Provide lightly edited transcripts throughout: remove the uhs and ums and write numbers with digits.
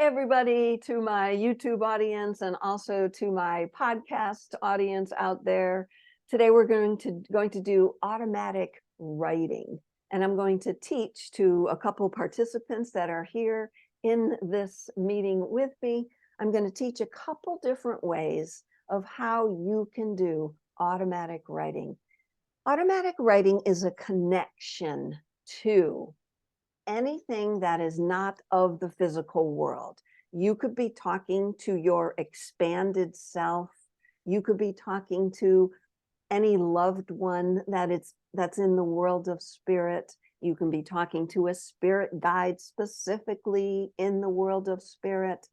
Hey, everybody, to my YouTube audience and also to my podcast audience out there. Today, we're going to do automatic writing. And I'm going to teach to a couple participants that are here in this meeting with me. I'm going to teach a couple different ways of how you can do automatic writing. Automatic writing is a connection to anything that is not of the physical world. You could be talking to your expanded self. You could be talking to any loved one that's in the world of spirit. You can be talking to a spirit guide specifically in the world of spirit.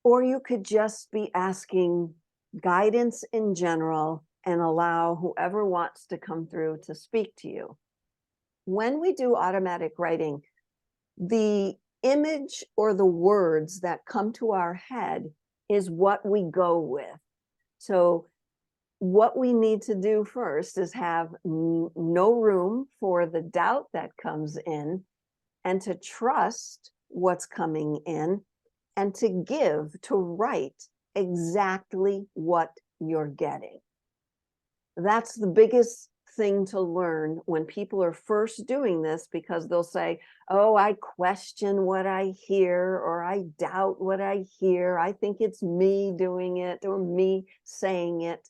Or you could just be asking guidance in general and allow whoever wants to come through to speak to you. When we do automatic writing, the image or the words that come to our head is what we go with. So what we need to do first is have no room for the doubt that comes in, and to trust what's coming in, and to write exactly what you're getting. That's the biggest thing to learn when people are first doing this, because they'll say, oh, I question what I hear, or I doubt what I hear. I think it's me doing it or me saying it.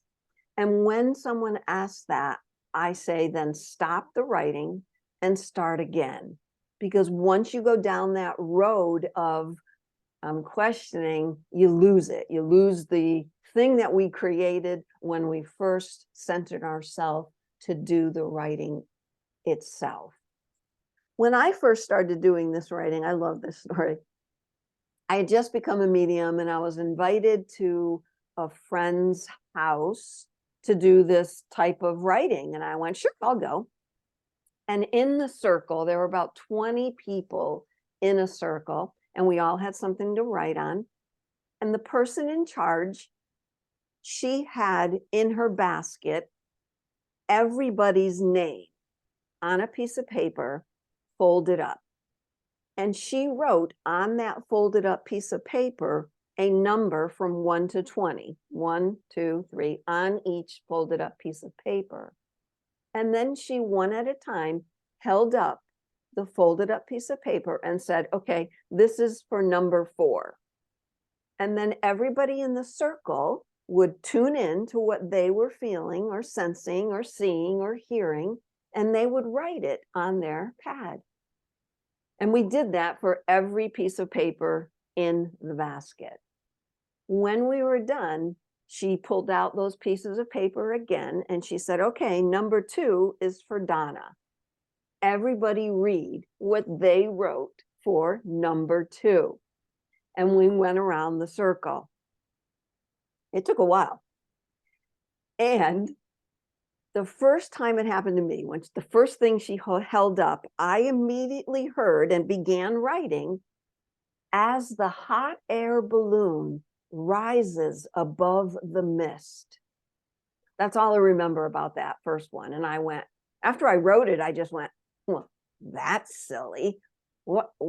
And when someone asks that, I say, then stop the writing and start again. Because once you go down that road of questioning, you lose it. You lose the thing that we created when we first centered ourselves to do the writing itself. When I first started doing this writing, I love this story. I had just become a medium, and I was invited to a friend's house to do this type of writing. And I went, sure, I'll go. And in the circle, there were about 20 people in a circle, and we all had something to write on. And the person in charge, she had in her basket everybody's name on a piece of paper folded up. And she wrote on that folded up piece of paper a number from 1 to 20, 1, 2, 3, on each folded up piece of paper. And then she, one at a time, held up the folded up piece of paper and said, okay, this is for number 4. And then everybody in the circle would tune in to what they were feeling or sensing or seeing or hearing, and they would write it on their pad. And we did that for every piece of paper in the basket. When we were done, she pulled out those pieces of paper again, and she said, okay, number 2 is for Donna. Everybody read what they wrote for number 2. And we went around the circle. It took a while. And the first time it happened to me, when the first thing she held up, I immediately heard and began writing, as the hot air balloon rises above the mist. That's all I remember about that first one. And I went, after I wrote it, I just went, well, that's silly. What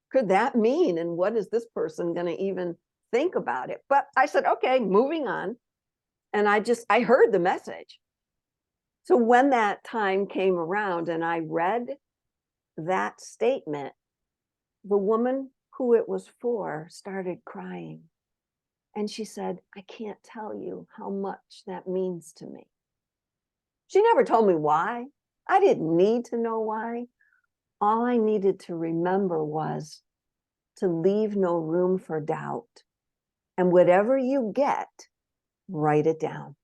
could that mean? And what is this person going to even think about it? But I said, okay, moving on. And I heard the message. So when that time came around and I read that statement, the woman who it was for started crying. And she said, I can't tell you how much that means to me. She never told me why. I didn't need to know why. All I needed to remember was to leave no room for doubt. And whatever you get, write it down.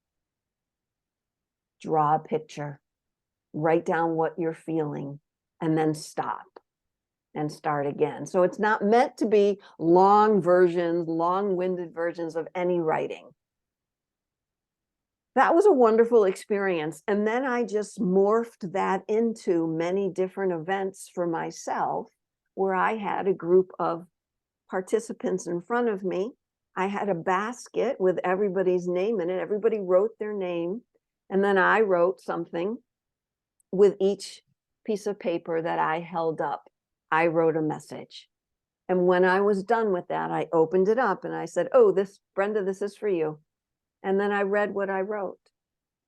Draw a picture. Write down what you're feeling, and then stop and start again. So it's not meant to be long versions, long-winded versions of any writing. That was a wonderful experience. And then I just morphed that into many different events for myself, where I had a group of participants in front of me. I had a basket with everybody's name in it. Everybody wrote their name. And then I wrote something with each piece of paper that I held up. I wrote a message. And when I was done with that, I opened it up and I said, oh, this, Brenda, this is for you. And then I read what I wrote.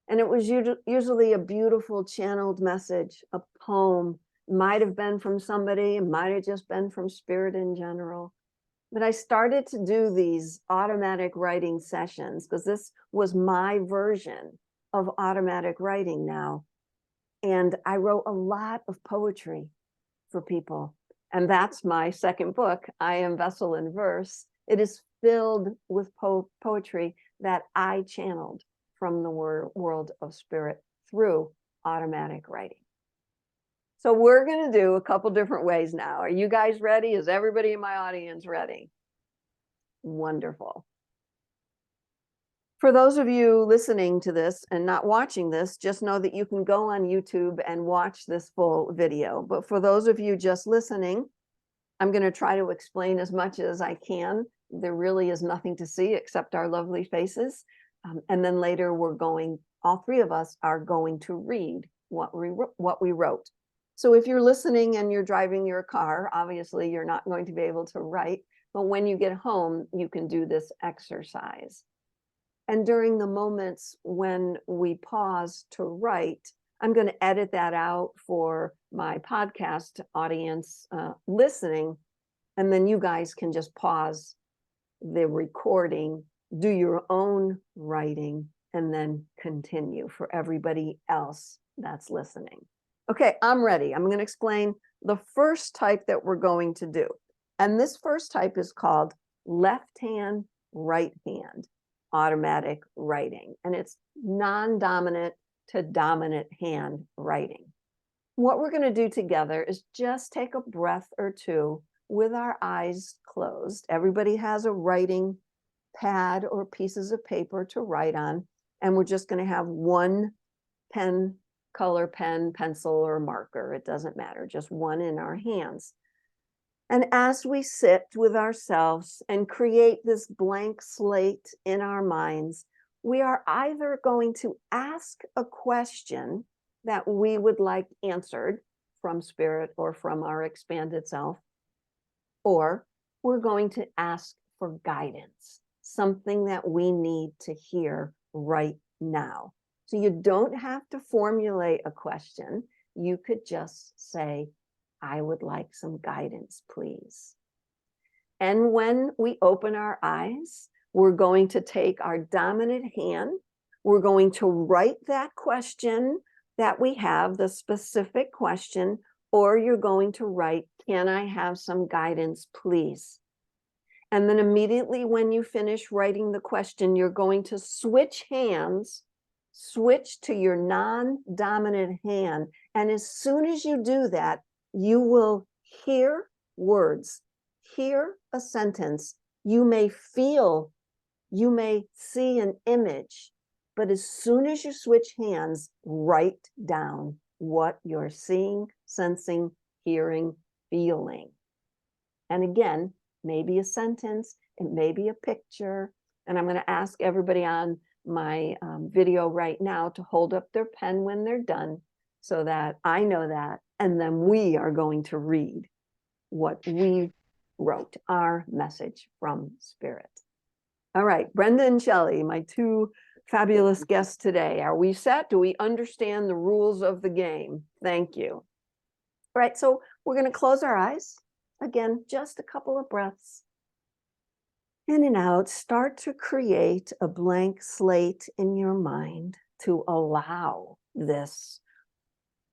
And it was usually a beautiful channeled message, a poem, might have been from somebody, might have just been from spirit in general. But I started to do these automatic writing sessions because this was my version of automatic writing now. And I wrote a lot of poetry for people. And that's my second book, I Am Vessel in Verse. It is filled with poetry that I channeled from the world of spirit through automatic writing. So we're going to do a couple different ways now. Are you guys ready? Is everybody in my audience ready? Wonderful. For those of you listening to this and not watching this, just know that you can go on YouTube and watch this full video. But for those of you just listening, I'm going to try to explain as much as I can. There really is nothing to see except our lovely faces. And then later all three of us are going to read what we wrote. So if you're listening and you're driving your car, obviously you're not going to be able to write, but when you get home, you can do this exercise. And during the moments when we pause to write, I'm going to edit that out for my podcast audience listening. And then you guys can just pause the recording, do your own writing, and then continue for everybody else that's listening. Okay, I'm ready. I'm going to explain the first type that we're going to do. And this first type is called left hand, right hand automatic writing. And it's non-dominant to dominant hand writing. What we're going to do together is just take a breath or two with our eyes closed. Everybody has a writing pad or pieces of paper to write on. And we're just going to have one pen, color pen, pencil, or marker. It doesn't matter, just one in our hands. And as we sit with ourselves and create this blank slate in our minds, we are either going to ask a question that we would like answered from spirit or from our expanded self, or we're going to ask for guidance, something that we need to hear right now. So you don't have to formulate a question. You could just say, I would like some guidance, please. And when we open our eyes, we're going to take our dominant hand. We're going to write that question that we have, the specific question, or you're going to write, can I have some guidance, please? And then immediately when you finish writing the question, you're going to switch hands, switch to your non-dominant hand. And as soon as you do that, you will hear words, hear a sentence. You may feel, you may see an image, but as soon as you switch hands, write down what you're seeing, sensing, hearing, feeling. And again, maybe a sentence, it may be a picture. And I'm going to ask everybody on my video right now to hold up their pen when they're done so that I know that. And then we are going to read what we wrote, our message from spirit. All right, Brenda and Shelley, my two fabulous guests today. Are we set? Do we understand the rules of the game? Thank you. All right, so we're going to close our eyes. Again, just a couple of breaths. In and out, start to create a blank slate in your mind to allow this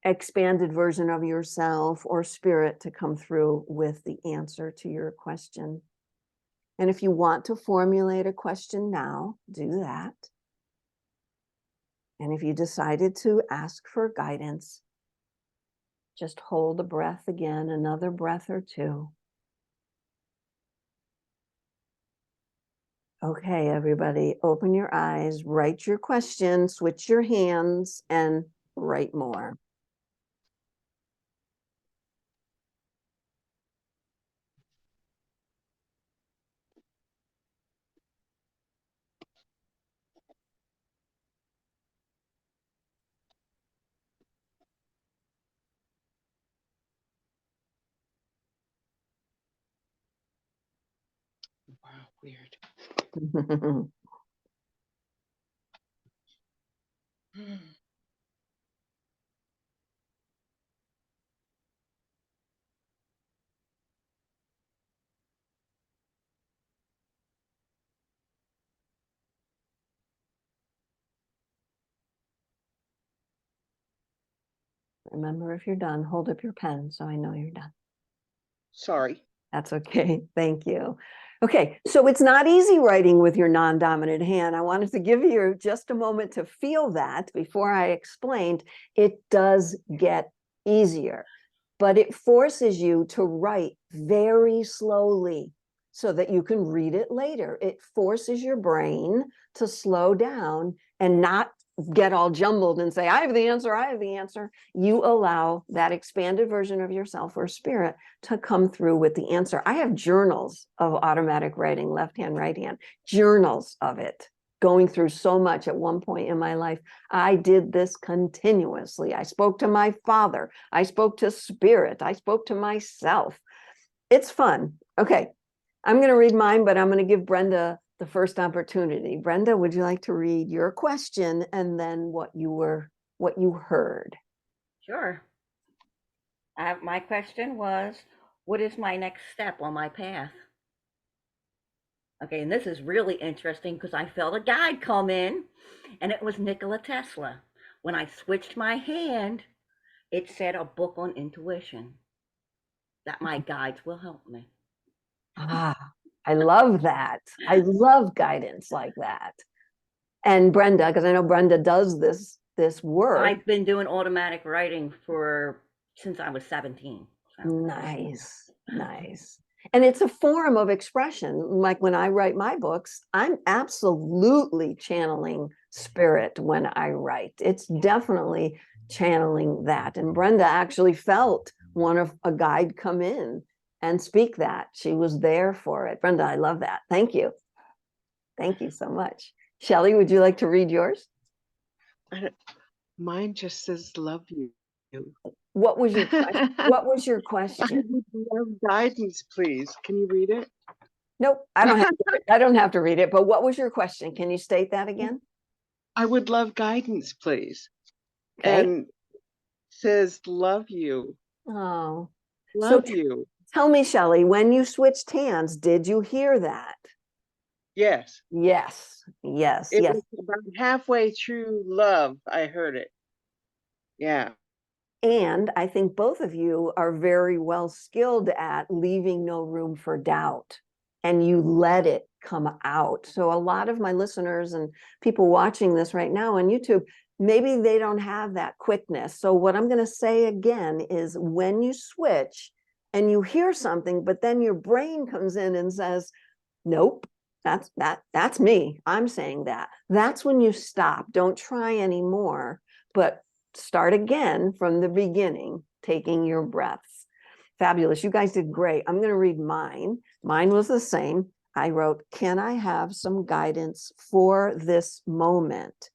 expanded version of yourself or spirit to come through with the answer to your question. And if you want to formulate a question now, do that. And if you decided to ask for guidance, just hold the breath again, another breath or two. Okay, everybody, open your eyes, write your question, switch your hands, and write more. Wow, weird. Remember, if you're done, hold up your pen so I know you're done. Sorry. That's okay. Thank you. Okay, so it's not easy writing with your non-dominant hand. I wanted to give you just a moment to feel that before I explained. It does get easier, but it forces you to write very slowly so that you can read it later. It forces your brain to slow down and not get all jumbled and say, I have the answer, I have the answer. You allow that expanded version of yourself or spirit to come through with the answer. I have journals of automatic writing, left hand, right hand, journals of it, going through so much at one point in my life. I did this continuously. I spoke to my father. I spoke to spirit. I spoke to myself. It's fun. Okay, I'm going to read mine, but I'm going to give Brenda the first opportunity. Brenda, would you like to read your question and then what you heard? Sure. My question was, what is my next step on my path? Okay, and this is really interesting because I felt a guide come in, and it was Nikola Tesla. When I switched my hand, it said a book on intuition that my guides will help me. Ah, I love that. I love guidance like that. And Brenda, because I know Brenda does this work. I've been doing automatic writing for since I was 17. So. Nice, nice. And it's a form of expression. Like when I write my books, I'm absolutely channeling spirit when I write. It's definitely channeling that. And Brenda actually felt one of a guide come in and speak that. She was there for it. Brenda, I love that. Thank you. Thank you so much. Shelley, would you like to read yours? Mine just says love you. What was your question? What was your question? I would love guidance, please. Can you read it? Nope, I don't have to, I don't have to read it, but what was your question? Can you state that again? I would love guidance, please. Okay. And says love you. Oh, so Love you. tell me, Shelley, when you switched hands, did you hear that? Yes. Yes, yes, It yes. was about halfway through love, I heard it. Yeah. And I think both of you are very well skilled at leaving no room for doubt, and you let it come out. So a lot of my listeners and people watching this right now on YouTube, maybe they don't have that quickness. So what I'm going to say again is when you switch and you hear something, but then your brain comes in and says, nope, that's me. I'm saying that. That's when you stop. Don't try anymore, but start again from the beginning, taking your breaths. Fabulous. You guys did great. I'm going to read mine. Mine was the same. I wrote, can I have some guidance for this moment?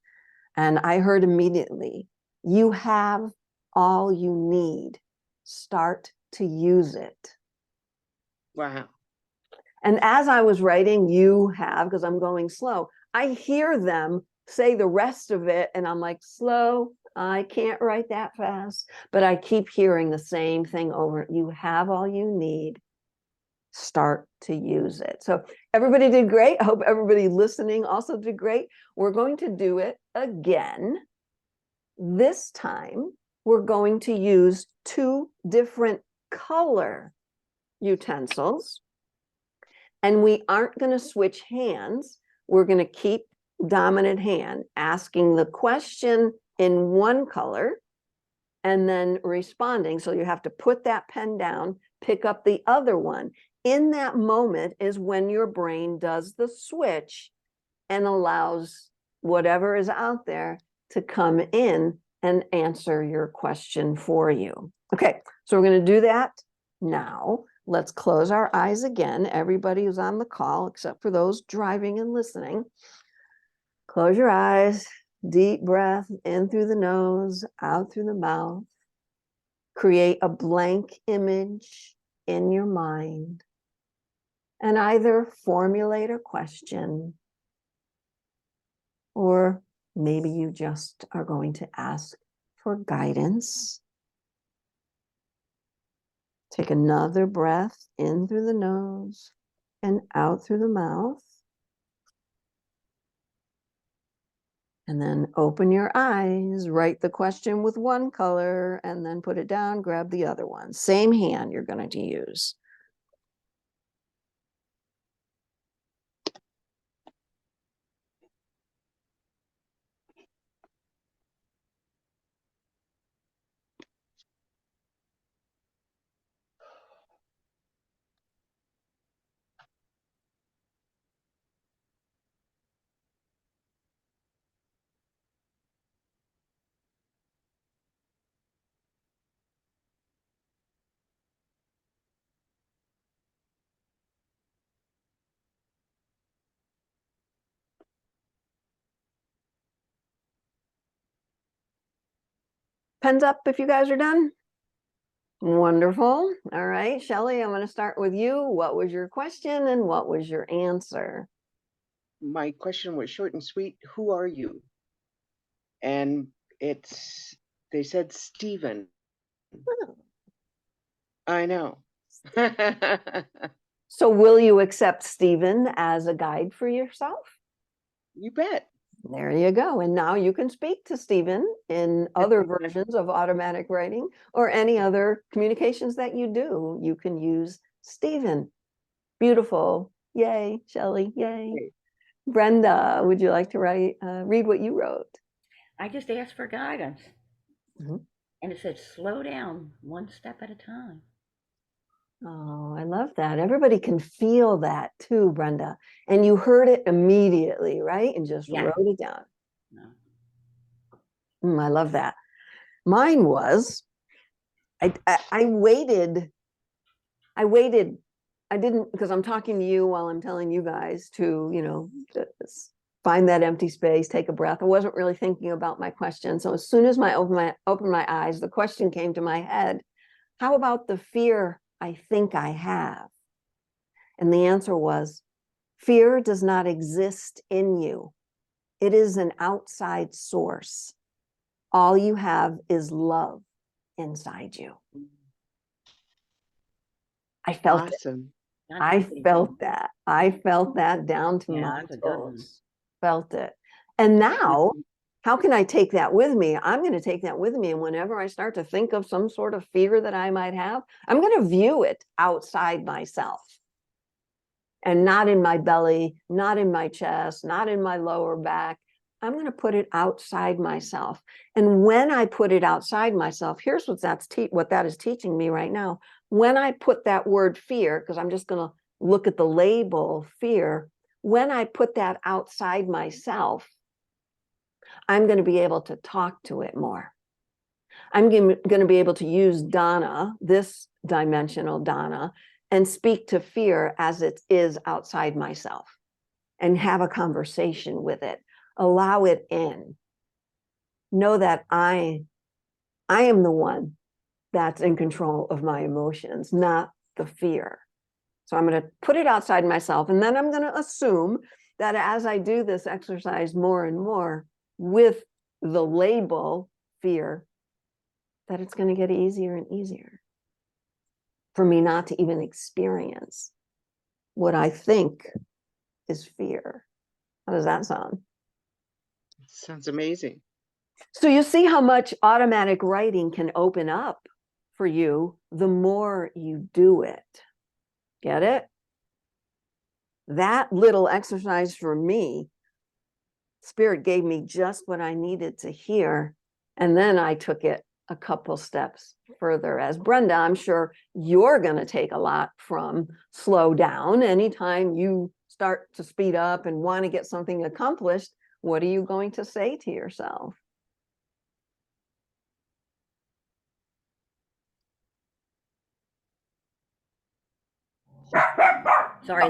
And I heard immediately, you have all you need. Start to use it. Wow. And as I was writing, you have, because I'm going slow, I hear them say the rest of it. And I'm like, slow, I can't write that fast. But I keep hearing the same thing over. You have all you need. Start to use it. So everybody did great. I hope everybody listening also did great. We're going to do it again. This time, we're going to use 2 different color utensils. And we aren't going to switch hands. We're going to keep dominant hand, asking the question in one color and then responding. So you have to put that pen down, pick up the other one. In that moment is when your brain does the switch and allows whatever is out there to come in and answer your question for you. Okay, so we're going to do that now. Let's close our eyes again. Everybody who's on the call, except for those driving and listening. Close your eyes, deep breath in through the nose, out through the mouth. Create a blank image in your mind. and either formulate a question, or maybe you just are going to ask for guidance. Take another breath in through the nose and out through the mouth. And then open your eyes, write the question with one color, and then put it down, grab the other one. Same hand you're going to use. Pens up if you guys are done. Wonderful. All right, Shelley, I'm going to start with you. What was your question and what was your answer? My question was short and sweet. Who are you? And they said Stephen. Oh. I know. So will you accept Stephen as a guide for yourself? You bet. There you go. And now you can speak to Stephen in other versions of automatic writing or any other communications that you do. You can use Stephen. Beautiful. Yay, Shelley. Yay. Great. Brenda, would you like to read what you wrote? I just asked for guidance. Mhm. And it said, slow down one step at a time. Oh, I love that. Everybody can feel that too, Brenda. And you heard it immediately, right? And just Yeah. wrote it down. No. I love that. Mine was, I waited. I didn't, because I'm talking to you while I'm telling you guys to, just find that empty space, take a breath. I wasn't really thinking about my question. So as soon as I opened my eyes, the question came to my head. How about the fear I think I have? And the answer was, fear does not exist in you. It is an outside source. All you have is love inside you. I felt it. Awesome. I felt that. I felt that down to my that's a good one. toes. Felt it. And now, how can I take that with me? I'm going to take that with me. And whenever I start to think of some sort of fear that I might have, I'm going to view it outside myself. And not in my belly, not in my chest, not in my lower back. I'm going to put it outside myself. And when I put it outside myself, here's what that is teaching me right now. When I put that word fear, because I'm just going to look at the label fear, when I put that outside myself, I'm going to be able to talk to it more. I'm going to be able to use Donna, this dimensional Donna, and speak to fear as it is outside myself and have a conversation with it. Allow it in. Know that I am the one that's in control of my emotions, not the fear. So I'm going to put it outside myself. And then I'm going to assume that as I do this exercise more and more with the label fear, that it's going to get easier and easier for me not to even experience what I think is fear. How does that sound? Sounds amazing. So you see how much automatic writing can open up for you the more you do it. Get it? That little exercise for me, Spirit gave me just what I needed to hear. And then I took it a couple steps further. As Brenda, I'm sure you're going to take a lot from slow down. Anytime you start to speed up and want to get something accomplished, what are you going to say to yourself? Sorry,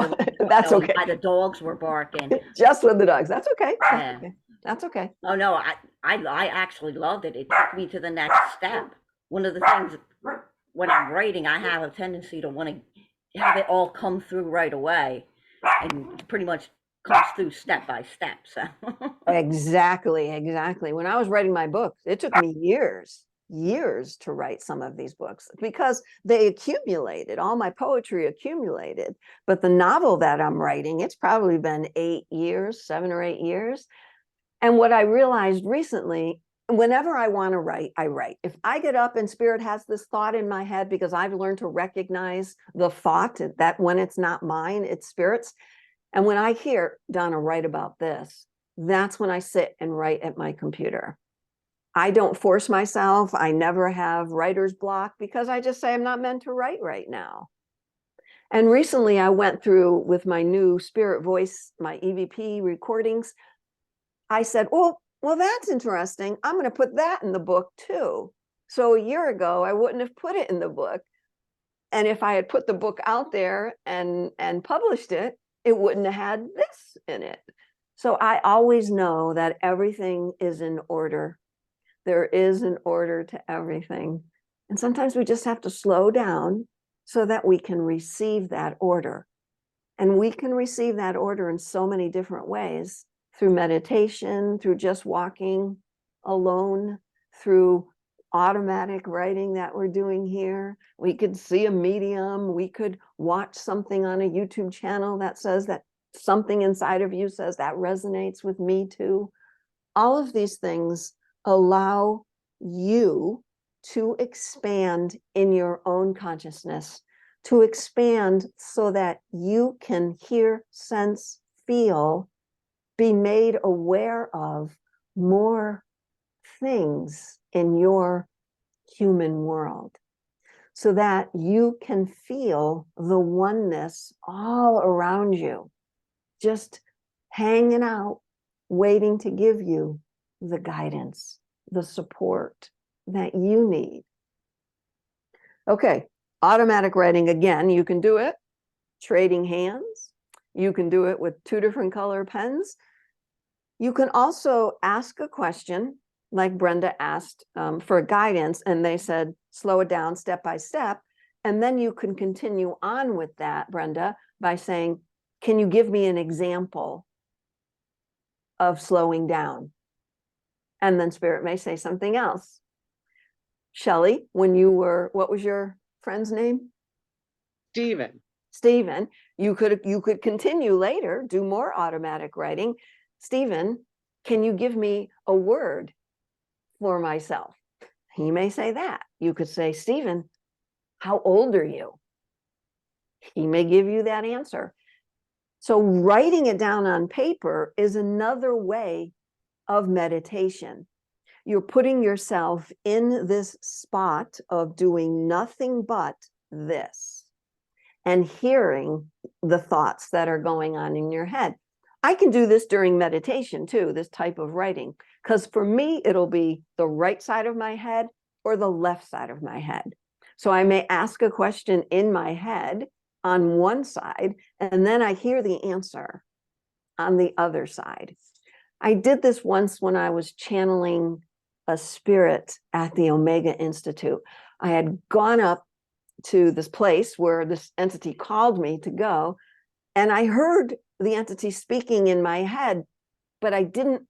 That's okay. the dogs were barking. Just with the dogs. That's okay. Yeah. Okay. That's okay. Oh no, I actually loved it. It took me to the next step. One of the things when I'm writing, I have a tendency to want to have it all come through right away, and pretty much comes through step by step. So Exactly, exactly. When I was writing my book, it took me years to write some of these books because they accumulated, all my poetry accumulated. But the novel that I'm writing, it's probably been 8 years, 7 or 8 years. And what I realized recently, whenever I want to write, I write. If I get up and spirit has this thought in my head, because I've learned to recognize the thought that when it's not mine, it's spirit's. And when I hear Donna write about this, that's when I sit and write at my computer. I don't force myself. I never have writer's block because I just say I'm not meant to write right now. And recently I went through with my new spirit voice, my EVP recordings. I said, well, that's interesting. I'm going to put that in the book too. So a year ago, I wouldn't have put it in the book. And if I had put the book out there and published it, it wouldn't have had this in it. So I always know that everything is in order. There is an order to everything. And sometimes we just have to slow down so that we can receive that order. And we can receive that order in so many different ways, through meditation, through just walking alone, through automatic writing that we're doing here. We could see a medium. We could watch something on a YouTube channel that says that something inside of you says that resonates with me too. All of these things allow you to expand in your own consciousness, to expand so that you can hear, sense, feel, be made aware of more things in your human world, so that you can feel the oneness all around you, just hanging out, waiting to give you the guidance, the support that you need. Okay, automatic writing, again, you can do it trading hands. You can do it with 2 different color pens. You can also ask a question, like Brenda asked for guidance, and they said, slow it down step by step. And then you can continue on with that, Brenda, by saying, can you give me an example of slowing down? And then spirit may say something else. Shelley, when you were, what was your friend's name? Stephen, you could continue later, do more automatic writing. Stephen, can you give me a word for myself? He may say that. You could say, Stephen, how old are you? He may give you that answer. So writing it down on paper is another way of meditation. You're putting yourself in this spot of doing nothing but this and hearing the thoughts that are going on in your head. I can do this during meditation too, this type of writing, because for me, it'll be the right side of my head or the left side of my head. So I may ask a question in my head on one side, and then I hear the answer on the other side. I did this once when I was channeling a spirit at the Omega Institute. I had gone up to this place where this entity called me to go, and I heard the entity speaking in my head, but I didn't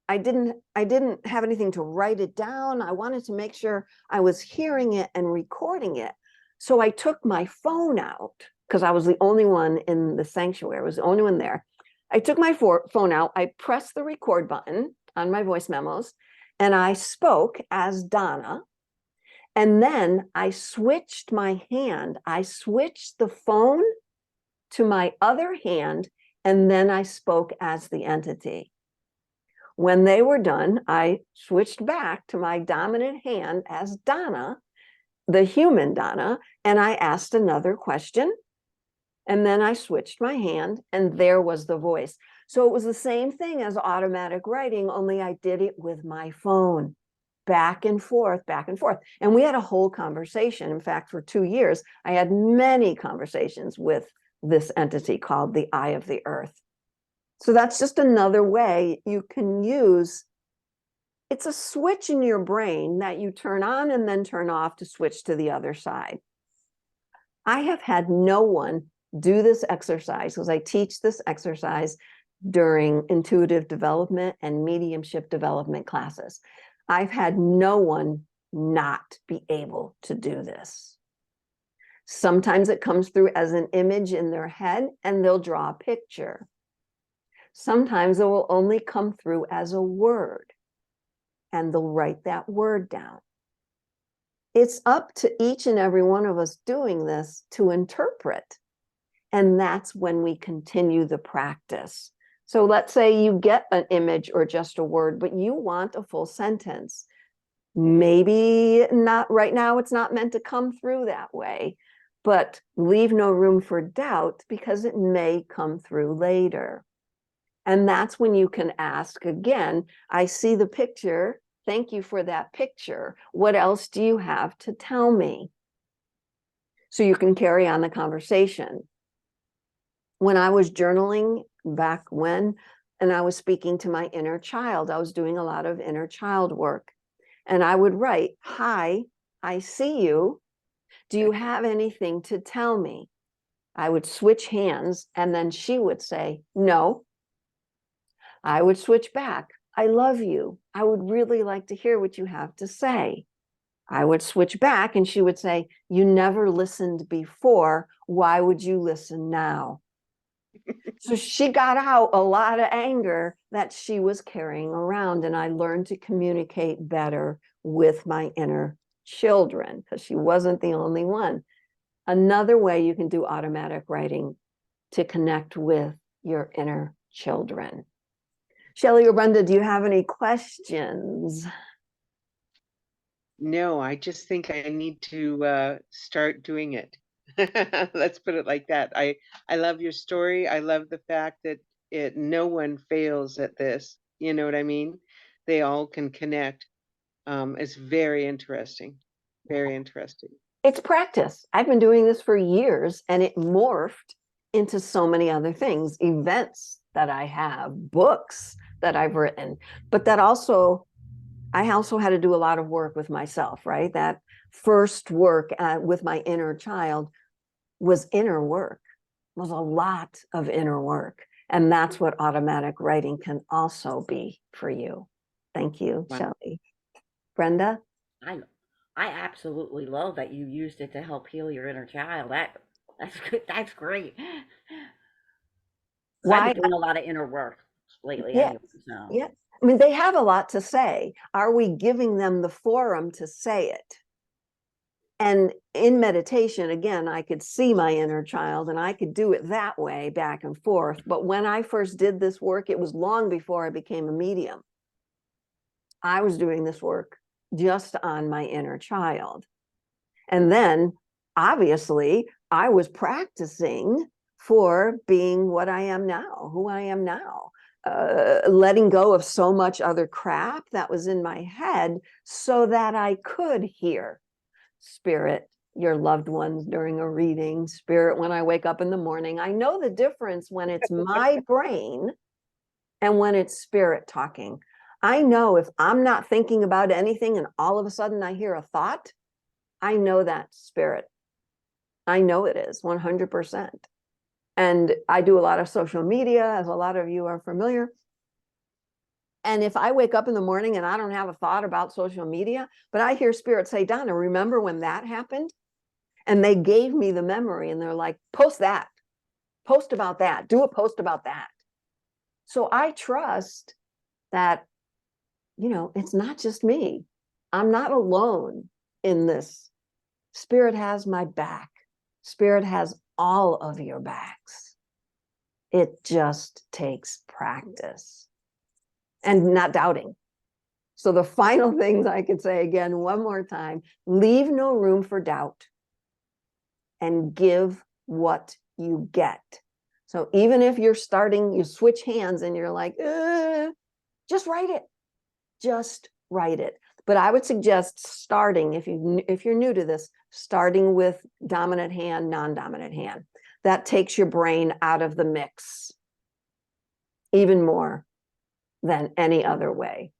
have anything to write it down. I wanted to make sure I was hearing it and recording it. So I took my phone out, because I was the only one in the sanctuary. I was the only one there. I took my phone out, I pressed the record button on my voice memos, and I spoke as Donna. And then I switched my hand. I switched the phone to my other hand, and then I spoke as the entity. When they were done, I switched back to my dominant hand as Donna, the human Donna, and I asked another question. And then I switched my hand, and there was the voice. So it was the same thing as automatic writing, only I did it with my phone. Back and forth, back and forth. And we had a whole conversation. In fact, for 2 years, I had many conversations with this entity called the Eye of the Earth. So that's just another way you can use. It's a switch in your brain that you turn on and then turn off to switch to the other side. I have had no one do this exercise because I teach this exercise during intuitive development and mediumship development classes. I've had no one not be able to do this. Sometimes it comes through as an image in their head and they'll draw a picture. Sometimes it will only come through as a word and they'll write that word down. It's up to each and every one of us doing this to interpret. And that's when we continue the practice. So let's say you get an image or just a word, but you want a full sentence. Maybe not right now, it's not meant to come through that way, but leave no room for doubt because it may come through later. And that's when you can ask again, I see the picture. Thank you for that picture. What else do you have to tell me? So you can carry on the conversation. When I was journaling back when, and I was speaking to my inner child, I was doing a lot of inner child work. And I would write, hi, I see you. Do you have anything to tell me? I would switch hands and then she would say, no. I would switch back. I love you. I would really like to hear what you have to say. I would switch back and she would say, you never listened before. Why would you listen now? So she got out a lot of anger that she was carrying around. And I learned to communicate better with my inner children because she wasn't the only one. Another way you can do automatic writing to connect with your inner children. Shelley or Brenda, do you have any questions? No, I just think I need to start doing it. Let's put it like that. I love your story. I love the fact that no one fails at this. You know what I mean? They all can connect. It's very interesting. Very interesting. It's practice. I've been doing this for years and it morphed into so many other things, events that I have, books that I've written, but that also, I also had to do a lot of work with myself, right? That first work with my inner child was inner work, was a lot of inner work. And that's what automatic writing can also be for you. Thank you, Wow. Shelley. Brenda? I I absolutely love that you used it to help heal your inner child. That's good. That's great. I've Why? been doing a lot of inner work lately Yeah, anyway, so yeah. I mean, they have a lot to say. Are we giving them the forum to say it? And in meditation, again, I could see my inner child and I could do it that way back and forth. But when I first did this work, it was long before I became a medium. I was doing this work just on my inner child. And then obviously I was practicing for being what I am now, who I am now. Letting go of so much other crap that was in my head so that I could hear spirit, your loved ones during a reading, spirit when I wake up in the morning. I know the difference when it's my brain and when it's spirit talking. I know if I'm not thinking about anything and all of a sudden I hear a thought, I know that's spirit. I know it is 100%. And I do a lot of social media, as a lot of you are familiar. And if I wake up in the morning and I don't have a thought about social media, but I hear spirit say, Donna, remember when that happened? And they gave me the memory and they're like, post that, post about that, do a post about that. So I trust that, you know, it's not just me. I'm not alone in this. Spirit has my back. Spirit has all of your backs. It just takes practice and not doubting. So the final things I could say again, one more time, leave no room for doubt and give what you get. So even if you're starting, you switch hands and you're like, just write it. Just write it. But I would suggest starting, if you're new to this, starting with dominant hand, non-dominant hand. That takes your brain out of the mix even more than any other way.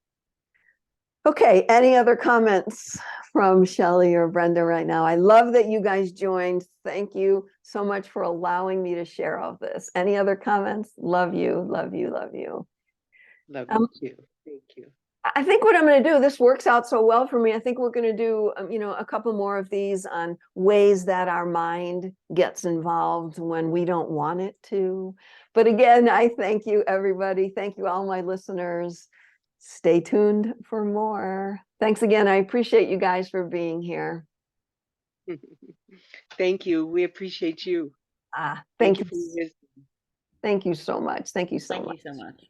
Okay, any other comments from Shelley or Brenda right now? I love that you guys joined. Thank you so much for allowing me to share all this. Any other comments? Love you, love you, love you. Love you too. Thank you. I think what I'm going to do, this works out so well for me. I think we're going to do, a couple more of these on ways that our mind gets involved when we don't want it to. But again, I thank you, everybody. Thank you, all my listeners. Stay tuned for more. Thanks again. I appreciate you guys for being here. Thank you. We appreciate you. Thank Thank you you. for your wisdom. Thank you so much. Thank you so Thank much. you so much.